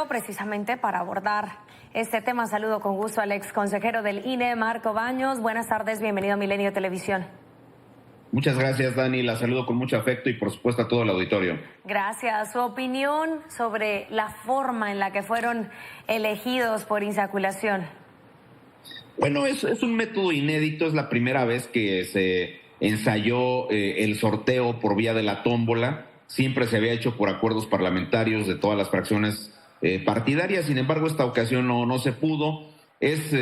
espacio precisamente para abordar este tema. Saludo con gusto al ex consejero del INE, Marco Baños. Buenas tardes, bienvenido a Milenio Televisión. Muchas gracias, Dani. La saludo con mucho afecto y, por supuesto, a todo el auditorio. Gracias. Su opinión sobre la forma en la que fueron elegidos por insaculación. Bueno, es un método inédito. Es la primera vez que se ensayó el sorteo por vía de la tómbola. Siempre se había hecho por acuerdos parlamentarios de todas las fracciones partidarias. Sin embargo, esta ocasión no se pudo. Es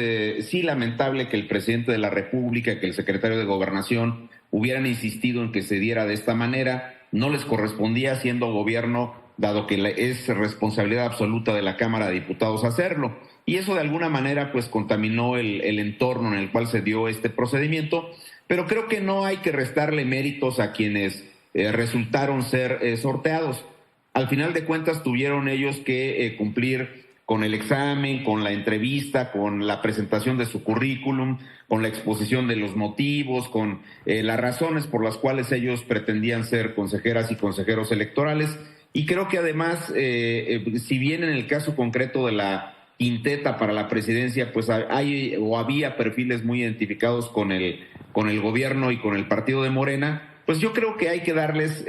sí lamentable que el presidente de la República, que el secretario de Gobernación hubieran insistido en que se diera de esta manera. No les correspondía, siendo gobierno, dado que es responsabilidad absoluta de la Cámara de Diputados hacerlo. Y eso de alguna manera pues contaminó el entorno en el cual se dio este procedimiento. Pero creo que no hay que restarle méritos a quienes resultaron ser sorteados. Al final de cuentas tuvieron ellos que cumplir con el examen, con la entrevista, con la presentación de su currículum, con la exposición de los motivos, con las razones por las cuales ellos pretendían ser consejeras y consejeros electorales. Y creo que además, si bien en el caso concreto de la quinteta para la presidencia, pues hay o había perfiles muy identificados con el gobierno y con el partido de Morena, pues yo creo que hay que darles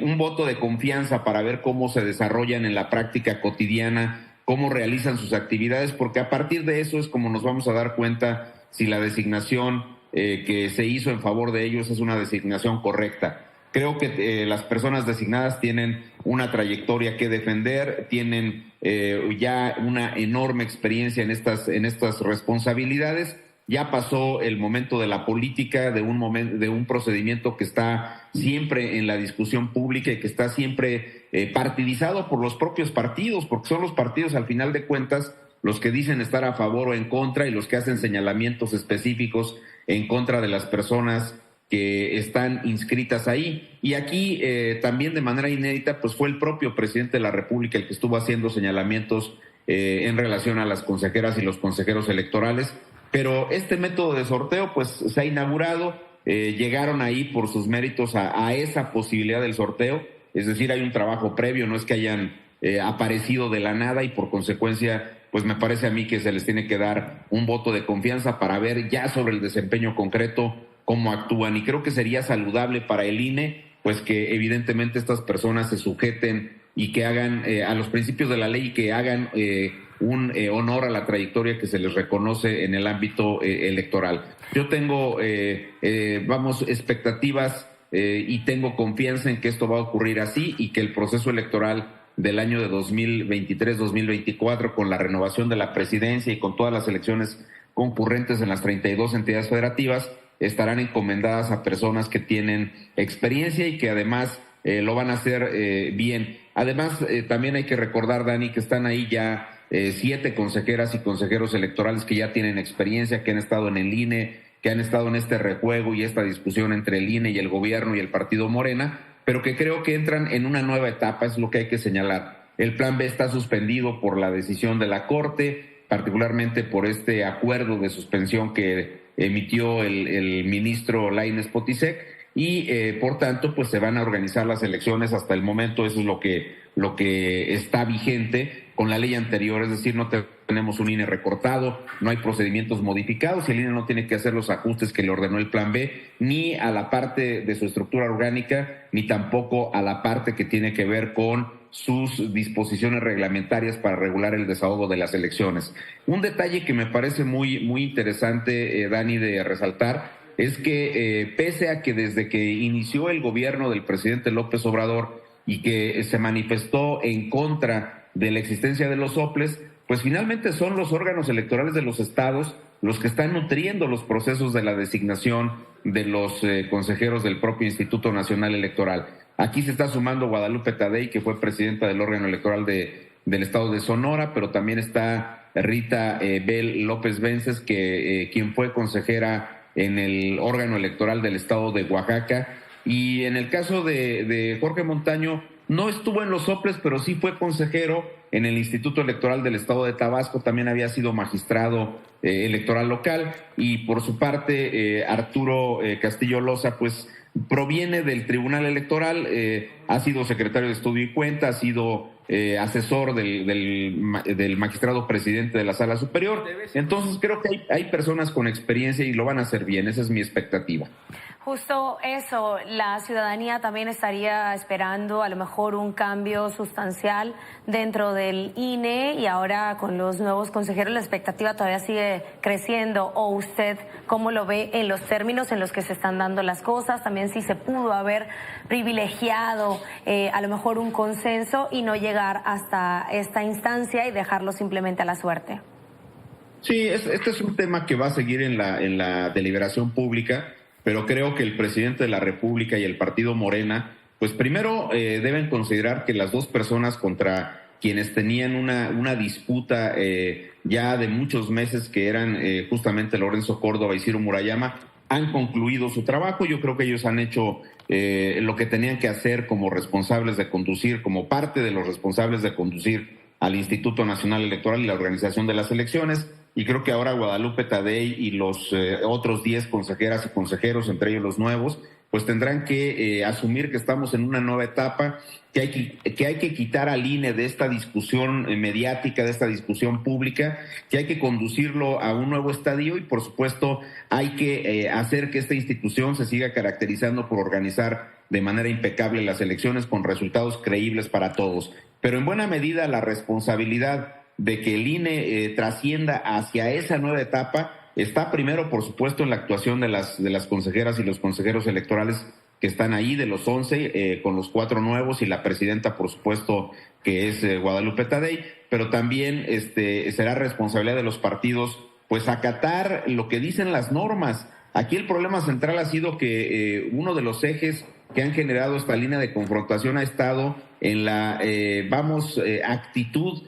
un voto de confianza para ver cómo se desarrollan en la práctica cotidiana, cómo realizan sus actividades, porque a partir de eso es como nos vamos a dar cuenta si la designación que se hizo en favor de ellos es una designación correcta. Creo que las personas designadas tienen una trayectoria que defender, tienen ya una enorme experiencia en estas responsabilidades. Ya pasó el momento de la política, de un procedimiento que está siempre en la discusión pública y que está siempre partidizado por los propios partidos, porque son los partidos al final de cuentas los que dicen estar a favor o en contra y los que hacen señalamientos específicos en contra de las personas que están inscritas ahí. Y aquí también de manera inédita pues fue el propio presidente de la República el que estuvo haciendo señalamientos en relación a las consejeras y los consejeros electorales. Pero este método de sorteo pues se ha inaugurado, llegaron ahí por sus méritos a esa posibilidad del sorteo, es decir, hay un trabajo previo, no es que hayan aparecido de la nada y por consecuencia pues me parece a mí que se les tiene que dar un voto de confianza para ver ya sobre el desempeño concreto cómo actúan, y creo que sería saludable para el INE pues que evidentemente estas personas se sujeten y que hagan a los principios de la ley y que hagan un honor a la trayectoria que se les reconoce en el ámbito electoral. Yo tengo, expectativas y tengo confianza en que esto va a ocurrir así y que el proceso electoral del año de 2023-2024, con la renovación de la presidencia y con todas las elecciones concurrentes en las 32 entidades federativas, estarán encomendadas a personas que tienen experiencia y que además lo van a hacer bien. Además, también hay que recordar, Dani, que están ahí ya 7 consejeras y consejeros electorales que ya tienen experiencia, que han estado en el INE, que han estado en este rejuego y esta discusión entre el INE y el gobierno y el partido Morena, pero que creo que entran en una nueva etapa, es lo que hay que señalar. El Plan B está suspendido por la decisión de la Corte, particularmente por este acuerdo de suspensión que emitió el ministro Lainez Potisek, y por tanto pues se van a organizar las elecciones hasta el momento. Eso es lo que está vigente con la ley anterior, es decir, no tenemos un INE recortado, no hay procedimientos modificados y el INE no tiene que hacer los ajustes que le ordenó el Plan B, ni a la parte de su estructura orgánica, ni tampoco a la parte que tiene que ver con sus disposiciones reglamentarias para regular el desahogo de las elecciones. Un detalle que me parece muy interesante, Dani, de resaltar, es que pese a que desde que inició el gobierno del presidente López Obrador y que se manifestó en contra de la existencia de los soples, pues finalmente son los órganos electorales de los estados los que están nutriendo los procesos de la designación de los consejeros del propio Instituto Nacional Electoral. Aquí se está sumando Guadalupe Tadei, que fue presidenta del órgano electoral del estado de Sonora, pero también está Rita Bel López Vences, quien fue consejera en el órgano electoral del estado de Oaxaca. Y en el caso de Jorge Montaño, no estuvo en los soples, pero sí fue consejero en el Instituto Electoral del estado de Tabasco, también había sido magistrado electoral local, y por su parte Arturo Castillo Loza pues proviene del Tribunal Electoral, ha sido secretario de Estudio y Cuenta, ha sido asesor del magistrado presidente de la Sala Superior. Entonces creo que hay personas con experiencia y lo van a hacer bien, esa es mi expectativa. Justo eso, la ciudadanía también estaría esperando a lo mejor un cambio sustancial dentro del INE y ahora con los nuevos consejeros la expectativa todavía sigue creciendo. ¿O usted cómo lo ve en los términos en los que se están dando las cosas? También si se pudo haber privilegiado a lo mejor un consenso y no llegar hasta esta instancia y dejarlo simplemente a la suerte. Sí, este es un tema que va a seguir en la deliberación pública, pero creo que el presidente de la República y el partido Morena, pues primero deben considerar que las dos personas contra quienes tenían una disputa ya de muchos meses, que eran justamente Lorenzo Córdoba y Ciro Murayama, han concluido su trabajo. Yo creo que ellos han hecho lo que tenían que hacer como responsables de conducir, como parte de los responsables de conducir al Instituto Nacional Electoral y la organización de las elecciones. Y creo que ahora Guadalupe Tadei y los otros 10 consejeras y consejeros, entre ellos los nuevos, pues tendrán que asumir que estamos en una nueva etapa, que hay que quitar al INE de esta discusión mediática, de esta discusión pública, que hay que conducirlo a un nuevo estadio y, por supuesto, hay que hacer que esta institución se siga caracterizando por organizar de manera impecable las elecciones con resultados creíbles para todos. Pero en buena medida la responsabilidad de que el INE trascienda hacia esa nueva etapa está primero, por supuesto, en la actuación de las consejeras y los consejeros electorales que están ahí, de los 11, con los 4 nuevos y la presidenta, por supuesto, que es Guadalupe Tadei, pero también será responsabilidad de los partidos pues acatar lo que dicen las normas. Aquí el problema central ha sido que uno de los ejes que han generado esta línea de confrontación ha estado en la, actitud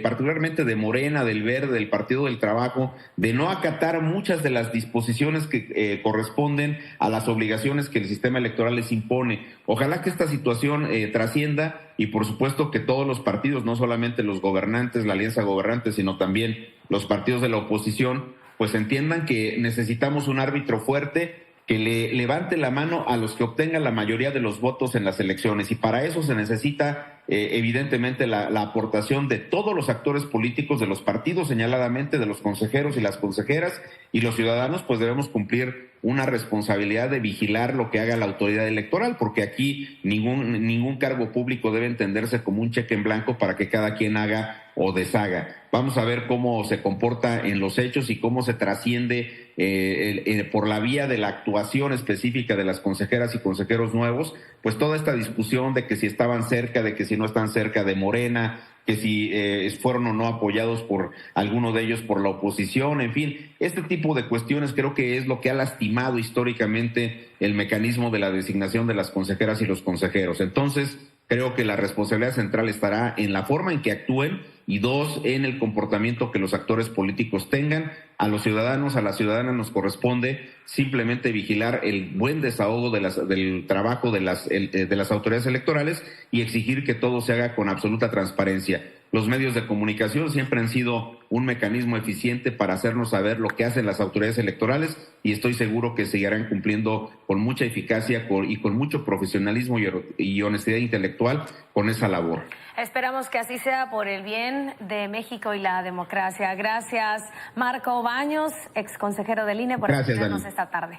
particularmente de Morena, del Verde, del Partido del Trabajo, de no acatar muchas de las disposiciones que corresponden a las obligaciones que el sistema electoral les impone. Ojalá que esta situación trascienda y, por supuesto, que todos los partidos, no solamente los gobernantes, la alianza gobernante, sino también los partidos de la oposición, pues entiendan que necesitamos un árbitro fuerte que le levante la mano a los que obtengan la mayoría de los votos en las elecciones, y para eso se necesita evidentemente la aportación de todos los actores políticos, de los partidos señaladamente, de los consejeros y las consejeras, y los ciudadanos pues debemos cumplir una responsabilidad de vigilar lo que haga la autoridad electoral, porque aquí ningún cargo público debe entenderse como un cheque en blanco para que cada quien haga o deshaga. Vamos a ver cómo se comporta en los hechos y cómo se trasciende por la vía de la actuación específica de las consejeras y consejeros nuevos, pues toda esta discusión de que si estaban cerca, de que si no están cerca de Morena, que si fueron o no apoyados por alguno de ellos por la oposición, en fin, este tipo de cuestiones creo que es lo que ha lastimado históricamente el mecanismo de la designación de las consejeras y los consejeros. Entonces, creo que la responsabilidad central estará en la forma en que actúen y 2, en el comportamiento que los actores políticos tengan. A los ciudadanos, a las ciudadanas nos corresponde simplemente vigilar el buen desahogo del trabajo de las autoridades electorales y exigir que todo se haga con absoluta transparencia. Los medios de comunicación siempre han sido un mecanismo eficiente para hacernos saber lo que hacen las autoridades electorales y estoy seguro que seguirán cumpliendo con mucha eficacia y con mucho profesionalismo y honestidad intelectual con esa labor. Esperamos que así sea por el bien de México y la democracia. Gracias, Marco Baños, ex consejero del INE, por acompañarnos esta tarde.